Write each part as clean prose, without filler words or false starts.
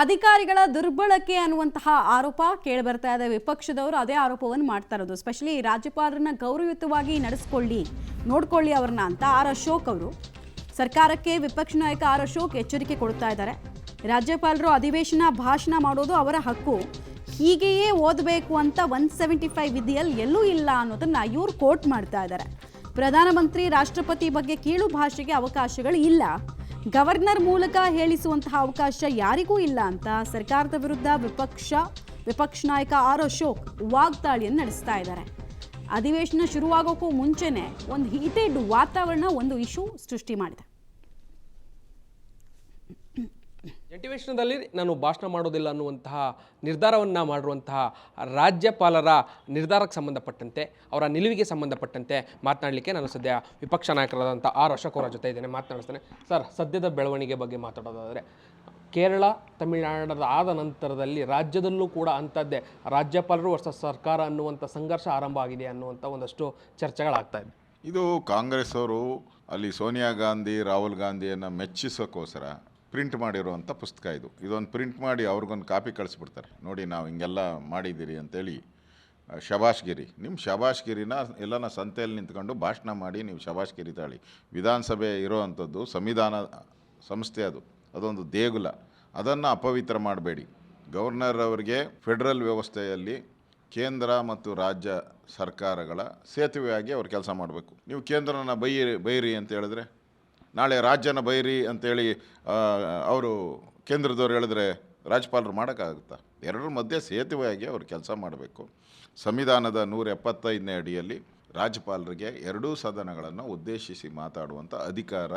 ಅಧಿಕಾರಿಗಳ ದುರ್ಬಳಕೆ ಅನ್ನುವಂತಹ ಆರೋಪ ಕೇಳಿಬರ್ತಾ ಇದೆ. ವಿಪಕ್ಷದವರು ಅದೇ ಆರೋಪವನ್ನು ಮಾಡ್ತಾ ಇರೋದು. ಸ್ಪೆಷಲಿ ರಾಜ್ಯಪಾಲರನ್ನ ಗೌರವಯುತವಾಗಿ ನೋಡ್ಕೊಳ್ಳಿ ಅವ್ರನ್ನ ಅಂತ ಆರ್ ಅಶೋಕ್ ಅವರು ಸರ್ಕಾರಕ್ಕೆ ವಿಪಕ್ಷ ನಾಯಕ ಆರ್ ಅಶೋಕ್ ಎಚ್ಚರಿಕೆ ಕೊಡ್ತಾ ಇದ್ದಾರೆ. ರಾಜ್ಯಪಾಲರು ಅಧಿವೇಶನ ಭಾಷಣ ಮಾಡೋದು ಅವರ ಹಕ್ಕು, ಹೀಗೆಯೇ ಓದಬೇಕು ಅಂತ 175 ವಿಧಿಯಲ್ಲಿ ಎಲ್ಲೂ ಇಲ್ಲ ಅನ್ನೋದನ್ನ ಇವರು ಕೋಟ್ ಮಾಡ್ತಾ ಇದ್ದಾರೆ. ಪ್ರಧಾನಮಂತ್ರಿ ರಾಷ್ಟ್ರಪತಿ ಬಗ್ಗೆ ಕೀಳು ಭಾಷೆಗೆ ಅವಕಾಶಗಳು ಇಲ್ಲ, ಗವರ್ನರ್ ಮೂಲಕ ಹೇಳಿಸುವಂತಹ ಅವಕಾಶ ಯಾರಿಗೂ ಇಲ್ಲ ಅಂತ ಸರ್ಕಾರದ ವಿರುದ್ಧ ವಿಪಕ್ಷ ನಾಯಕ ಆರ್ ಅಶೋಕ್ ವಾಗ್ದಾಳಿಯನ್ನು ನಡೆಸ್ತಾ ಇದ್ದಾರೆ. ಅಧಿವೇಶನ ಶುರುವಾಗೋಕ್ಕೂ ಮುಂಚೆನೆ ಒಂದು ಹೀಟೆಡ್ ವಾತಾವರಣ, ಒಂದು ಇಶ್ಯೂ ಸೃಷ್ಟಿ ಮಾಡಿದೆ. ಅಧಿವೇಶನದಲ್ಲಿ ನಾನು ಭಾಷಣ ಮಾಡೋದಿಲ್ಲ ಅನ್ನುವಂತಹ ನಿರ್ಧಾರವನ್ನು ಮಾಡಿರುವಂತಹ ರಾಜ್ಯಪಾಲರ ನಿರ್ಧಾರಕ್ಕೆ ಸಂಬಂಧಪಟ್ಟಂತೆ, ಅವರ ನಿಲುವಿಗೆ ಸಂಬಂಧಪಟ್ಟಂತೆ ಮಾತನಾಡಲಿಕ್ಕೆ ನಾನು ಸದ್ಯ ವಿಪಕ್ಷ ನಾಯಕರಾದಂಥ ಆರ್ ಅಶೋಕ್ ಅವರ ಜೊತೆ ಇದ್ದೇನೆ. ಮಾತನಾಡಿಸ್ತೇನೆ. ಸರ್, ಸದ್ಯದ ಬೆಳವಣಿಗೆ ಬಗ್ಗೆ ಮಾತಾಡೋದಾದರೆ, ಕೇರಳ ತಮಿಳುನಾಡದ ಆದ ನಂತರದಲ್ಲಿ ರಾಜ್ಯದಲ್ಲೂ ಕೂಡ ಅಂಥದ್ದೇ ರಾಜ್ಯಪಾಲರು ವರ್ಸಸ್ ಸರ್ಕಾರ ಅನ್ನುವಂಥ ಸಂಘರ್ಷ ಆರಂಭ ಆಗಿದೆ ಅನ್ನುವಂಥ ಒಂದಷ್ಟು ಚರ್ಚೆಗಳಾಗ್ತಾ ಇದೆ. ಇದು ಕಾಂಗ್ರೆಸ್ ಅವರು ಅಲ್ಲಿ ಸೋನಿಯಾ ಗಾಂಧಿ, ರಾಹುಲ್ ಗಾಂಧಿಯನ್ನು ಮೆಚ್ಚಿಸೋಕ್ಕೋಸ್ಕರ ಪ್ರಿಂಟ್ ಮಾಡಿರುವಂಥ ಪುಸ್ತಕ ಇದು. ಇದೊಂದು ಪ್ರಿಂಟ್ ಮಾಡಿ ಅವ್ರಿಗೊಂದು ಕಾಪಿ ಕಳಿಸ್ಬಿಡ್ತಾರೆ. ನೋಡಿ, ನಾವು ಹಿಂಗೆಲ್ಲ ಮಾಡಿದ್ದೀರಿ ಅಂತೇಳಿ ಶಬಾಷ್ಗಿರಿ. ನಿಮ್ಮ ಶಬಾಷ್ಗಿರಿನ ಎಲ್ಲನ ಸಂತೆಯಲ್ಲಿ ನಿಂತ್ಕೊಂಡು ಭಾಷಣ ಮಾಡಿ ನೀವು ಶಬಾಷ್ಗಿರಿ ತಾಳಿ. ವಿಧಾನಸಭೆ ಇರೋವಂಥದ್ದು ಸಂವಿಧಾನ ಸಂಸ್ಥೆ, ಅದೊಂದು ದೇಗುಲ. ಅದನ್ನು ಅಪವಿತ್ರ ಮಾಡಬೇಡಿ. ಗವರ್ನರ್ ಅವರಿಗೆ ಫೆಡರಲ್ ವ್ಯವಸ್ಥೆಯಲ್ಲಿ ಕೇಂದ್ರ ಮತ್ತು ರಾಜ್ಯ ಸರ್ಕಾರಗಳ ಸೇತುವೆಯಾಗಿ ಅವ್ರು ಕೆಲಸ ಮಾಡಬೇಕು. ನೀವು ಕೇಂದ್ರನ ಬೈರಿ ಅಂತ ಹೇಳಿದ್ರೆ, ನಾಳೆ ರಾಜ್ಯನ ಬೈರಿ ಅಂತೇಳಿ ಅವರು ಕೇಂದ್ರದವ್ರು ಹೇಳಿದ್ರೆ ರಾಜ್ಯಪಾಲರು ಮಾಡೋಕ್ಕಾಗುತ್ತಾ? ಎರಡರ ಮಧ್ಯೆ ಸೇತುವೆಯಾಗಿ ಅವರು ಕೆಲಸ ಮಾಡಬೇಕು. ಸಂವಿಧಾನದ 175ನೇ ಅಡಿಯಲ್ಲಿ ರಾಜ್ಯಪಾಲರಿಗೆ ಎರಡೂ ಸದನಗಳನ್ನು ಉದ್ದೇಶಿಸಿ ಮಾತಾಡುವಂಥ ಅಧಿಕಾರ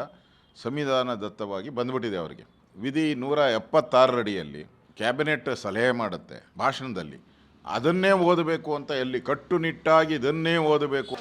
ಸಂವಿಧಾನದತ್ತವಾಗಿ ಬಂದ್ಬಿಟ್ಟಿದೆ ಅವರಿಗೆ. ವಿಧಿ 176 ಅಡಿಯಲ್ಲಿ ಕ್ಯಾಬಿನೆಟ್ ಸಲಹೆ ಮಾಡುತ್ತೆ ಭಾಷಣದಲ್ಲಿ, ಅದನ್ನೇ ಓದಬೇಕು ಅಂತ ಎಲ್ಲಿ ಕಟ್ಟುನಿಟ್ಟಾಗಿ ಇದನ್ನೇ ಓದಬೇಕು.